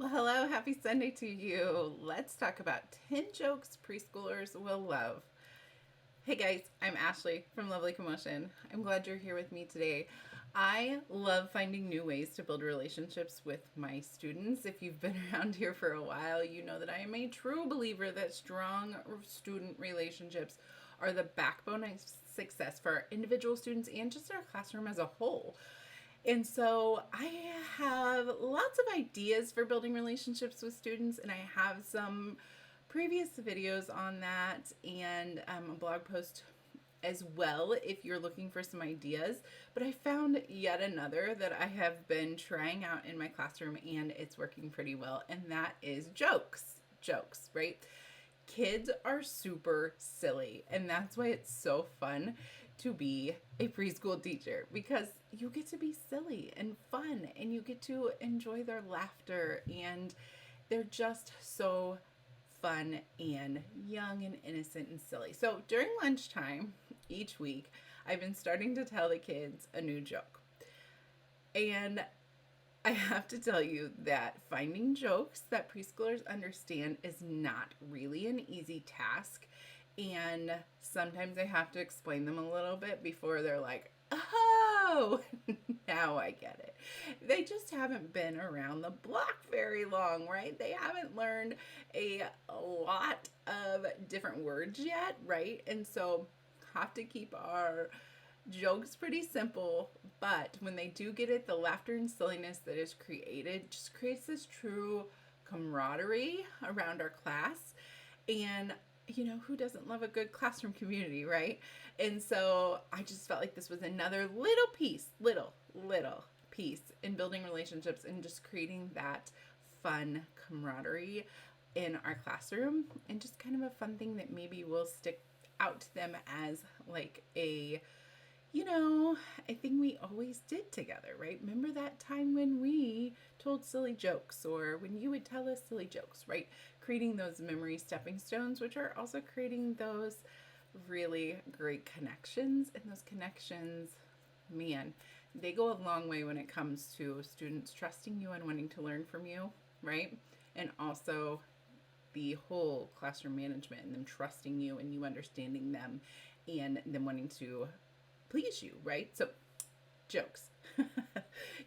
Well, hello, happy Sunday to you. Let's talk about 10 jokes preschoolers will love. Hey guys, I'm Ashley from Lovely Commotion. I'm glad you're here with me today. I love finding new ways to build relationships with my students. If you've been around here for a while, you know that I am a true believer that strong student relationships are the backbone of success for our individual students and just our classroom as a whole. And so I have lots of ideas for building relationships with students, and I have some previous videos on that and a blog post as well if you're looking for some ideas. But I found yet another that I have been trying out in my classroom and it's working pretty well, and that is jokes. Jokes, right? Kids are super silly, and that's why it's so fun to be a preschool teacher, because you get to be silly and fun and you get to enjoy their laughter, and they're just so fun and young and innocent and silly. So during lunchtime each week, I've been starting to tell the kids a new joke. And I have to tell you that finding jokes that preschoolers understand is not really an easy task. And sometimes I have to explain them a little bit before they're like, oh, now I get it. They just haven't been around the block very long, right? They haven't learned a lot of different words yet, right? And so have to keep our jokes pretty simple, but when they do get it, the laughter and silliness that is created just creates this true camaraderie around our class. And you know, who doesn't love a good classroom community, right? And so I just felt like this was another little piece, little piece in building relationships and just creating that fun camaraderie in our classroom, and just kind of a fun thing that maybe will stick out to them as like a thing we always did together, right? Remember that time when we told silly jokes, or when you would tell us silly jokes, right? Creating those memory stepping stones, which are also creating those really great connections. And those connections, man, they go a long way when it comes to students trusting you and wanting to learn from you, right? And also the whole classroom management and them trusting you and you understanding them and them wanting to please you, right? So, jokes.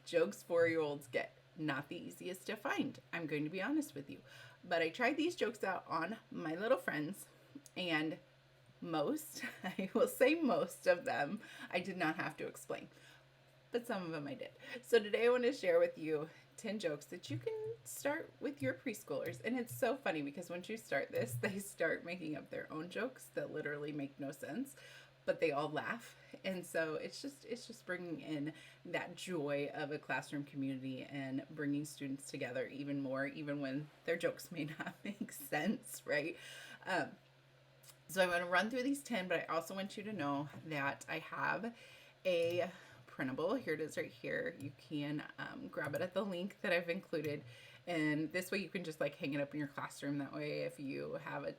Jokes 4-year-olds get. Not the easiest to find, I'm going to be honest with you. But I tried these jokes out on my little friends, and most, I will say most of them, I did not have to explain. But some of them I did. So today I want to share with you 10 jokes that you can start with your preschoolers. And it's so funny because once you start this, they start making up their own jokes that literally make no sense, but they all laugh. And so it's just bringing in that joy of a classroom community and bringing students together even more, even when their jokes may not make sense, right? So I'm going to run through these 10, but I also want you to know that I have a printable. Here it is right here. You can grab it at the link that I've included, and this way you can just like hang it up in your classroom. That way if you have a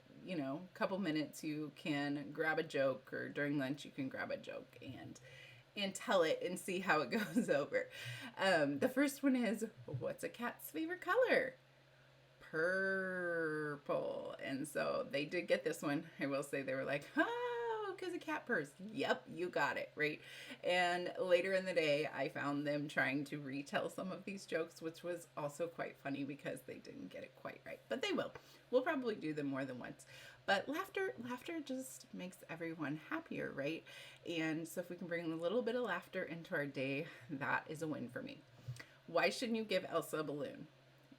couple minutes, you can grab a joke, or during lunch you can grab a joke and tell it and see how it goes over. The first one is, what's a cat's favorite color? Purple. And so they did get this one. I will say they were like, oh, because a cat purrs. Yep, you got it, right? And later in the day, I found them trying to retell some of these jokes, which was also quite funny because they didn't get it quite right. But they will. We'll probably do them more than once. But laughter just makes everyone happier, right? And so if we can bring a little bit of laughter into our day, that is a win for me. Why shouldn't you give Elsa a balloon?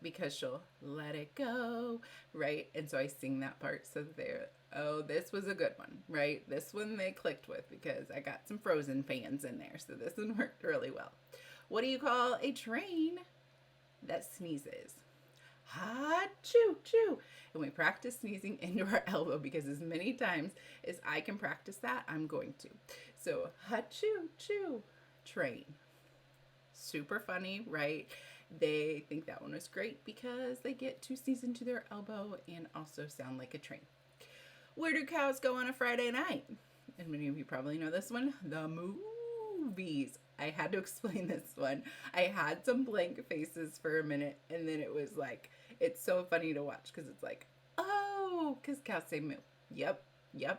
Because she'll let it go, right? And so I sing that part so they're, oh, this was a good one, right? This one they clicked with because I got some Frozen fans in there, so this one worked really well. What do you call a train that sneezes? Ha-choo-choo. And we practice sneezing into our elbow, because as many times as I can practice that, I'm going to. So ha-choo-choo, train. Super funny, right? They think that one was great because they get to sneeze into their elbow and also sound like a train. Where do cows go on a Friday night? And many of you probably know this one. The movies. I had to explain this one. I had some blank faces for a minute, and then it was like, it's so funny to watch because it's like, oh, because cows say moo. Yep,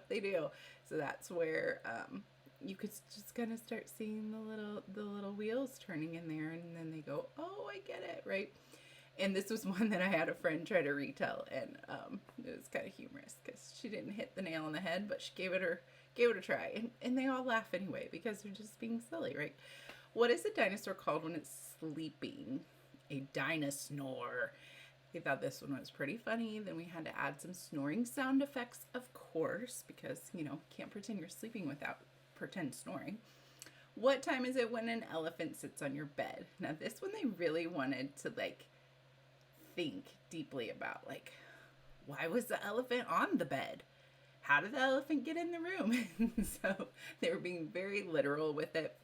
they do. So that's where you could just kind of start seeing the little wheels turning in there, and then they go, oh, I get it, right? And this was one that I had a friend try to retell, and it was kind of humorous because she didn't hit the nail on the head, but she gave it a try, and they all laugh anyway because they're just being silly, right? What is a dinosaur called when it's sleeping? A dinosaur. They thought this one was pretty funny. Then we had to add some snoring sound effects, of course, because, can't pretend you're sleeping without pretend snoring. What time is it when an elephant sits on your bed? Now, this one they really wanted to, think deeply about, why was the elephant on the bed? How did the elephant get in the room? So they were being very literal with it.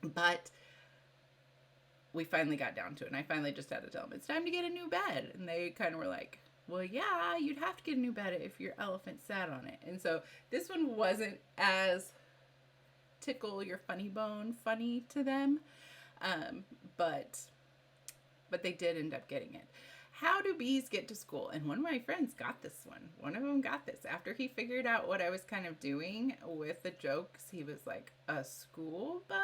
But we finally got down to it, and I finally just had to tell them, it's time to get a new bed. And they kind of were like, well, yeah, you'd have to get a new bed if your elephant sat on it. And so this one wasn't as tickle your funny bone funny to them, but they did end up getting it. How do bees get to school? And one of my friends got this one. One of them got this. After he figured out what I was kind of doing with the jokes, he was like, a school bus?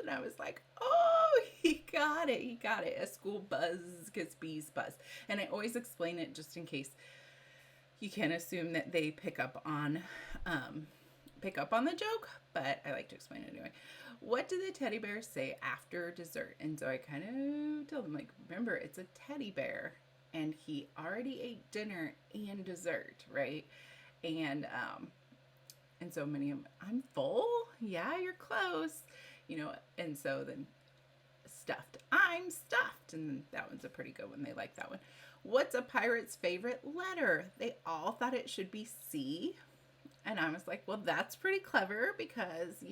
And I was like, oh, he got it. A school buzz, because bees buzz. And I always explain it just in case you can't assume that they pick up on the joke, but I like to explain it anyway. What do the teddy bears say after dessert? And so I kind of tell them, remember, it's a teddy bear, and he already ate dinner and dessert, right? And so many of them, I'm full. Yeah, you're close. And so then stuffed. I'm stuffed. And that one's a pretty good one. They like that one. What's a pirate's favorite letter? They all thought it should be C. And I was like, well, that's pretty clever because,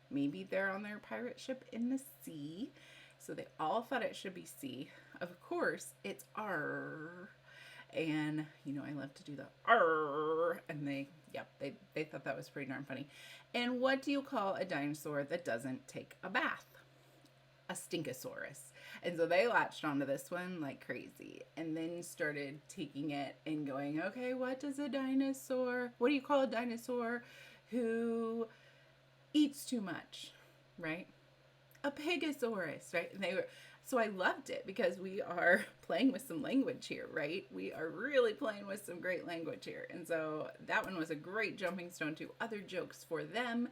maybe they're on their pirate ship in the sea. So they all thought it should be C. Of course, it's R. And, I love to do the R. And they thought that was pretty darn funny. And what do you call a dinosaur that doesn't take a bath? A stinkosaurus. And so they latched onto this one like crazy, and then started taking it and going, okay, what do you call a dinosaur who eats too much, right? A pigosaurus, right? And so I loved it because we are playing with some language here, right? We are really playing with some great language here. And so that one was a great jumping stone to other jokes for them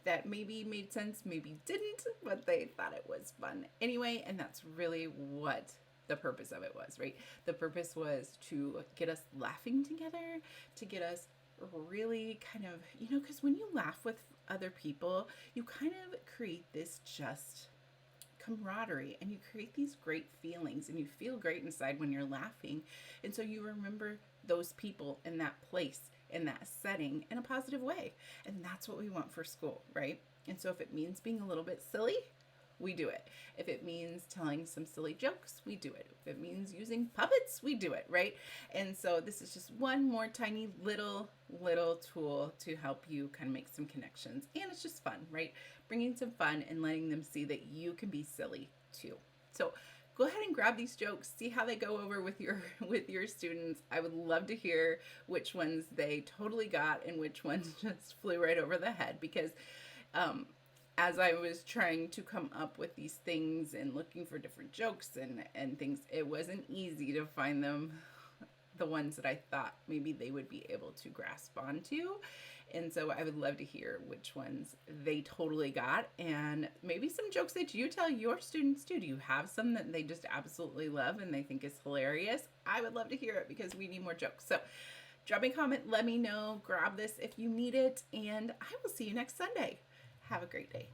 that maybe made sense, maybe didn't, but they thought it was fun anyway. And that's really what the purpose of it was, right? The purpose was to get us laughing together, to get us really kind of, because when you laugh with other people, you kind of create this just camaraderie, and you create these great feelings, and you feel great inside when you're laughing. And so you remember those people in that place, in that setting, in a positive way. And that's what we want for school, right? And so if it means being a little bit silly, we do it. If it means telling some silly jokes, we do it. If it means using puppets, we do it, right? And so this is just one more tiny little tool to help you kind of make some connections. And it's just fun, right? Bringing some fun and letting them see that you can be silly too. So go ahead and grab these jokes, see how they go over with your students. I would love to hear which ones they totally got and which ones just flew right over the head, because as I was trying to come up with these things and looking for different jokes and things, it wasn't easy to find the ones that I thought maybe they would be able to grasp onto. And so I would love to hear which ones they totally got, and maybe some jokes that you tell your students too. Do you have some that they just absolutely love and they think is hilarious? I would love to hear it because we need more jokes. So drop me a comment, let me know, grab this if you need it, and I will see you next Sunday. Have a great day.